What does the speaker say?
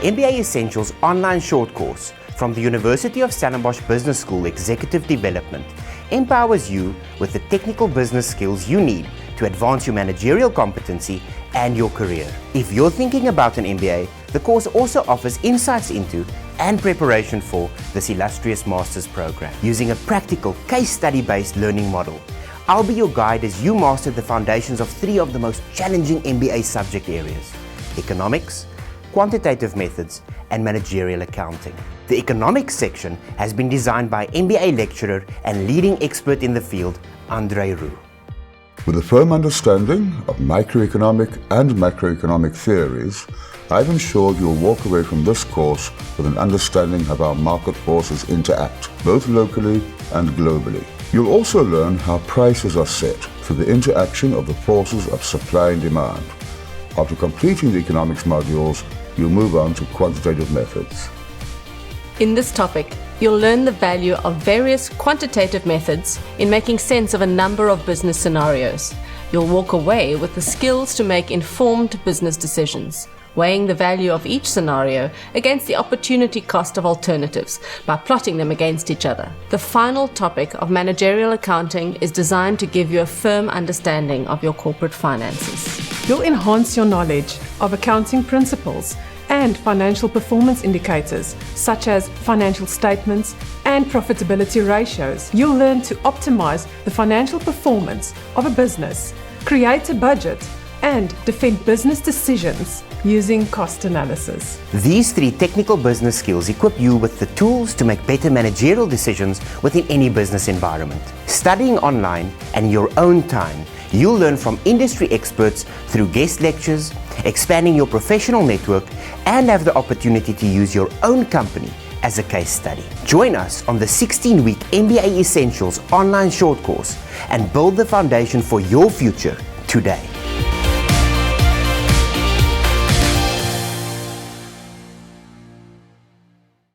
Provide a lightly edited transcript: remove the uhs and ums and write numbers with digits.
MBA Essentials online short course from the University of Stellenbosch Business School Executive Development empowers you with the technical business skills you need to advance your managerial competency and your career. If you're thinking about an MBA, the course also offers insights into and preparation for this illustrious master's program. Using a practical case study-based learning model, I'll be your guide as you master the foundations of 3 of the most challenging MBA subject areas: economics, quantitative methods, and managerial accounting. The economics section has been designed by MBA lecturer and leading expert in the field, Andre Roux. With a firm understanding of microeconomic and macroeconomic theories, I've ensured you'll walk away from this course with an understanding of how market forces interact, both locally and globally. You'll also learn how prices are set through the interaction of the forces of supply and demand. After completing the economics modules, you'll move on to quantitative methods. In this topic, you'll learn the value of various quantitative methods in making sense of a number of business scenarios. You'll walk away with the skills to make informed business decisions, weighing the value of each scenario against the opportunity cost of alternatives by plotting them against each other. The final topic of managerial accounting is designed to give you a firm understanding of your corporate finances. You'll enhance your knowledge of accounting principles and financial performance indicators such as financial statements and profitability ratios. You'll learn to optimize the financial performance of a business, create a budget, and defend business decisions using cost analysis. These 3 technical business skills equip you with the tools to make better managerial decisions within any business environment. Studying online and in your own time, you'll learn from industry experts through guest lectures, expanding your professional network, and have the opportunity to use your own company as a case study. Join us on the 16-week MBA Essentials online short course and build the foundation for your future today.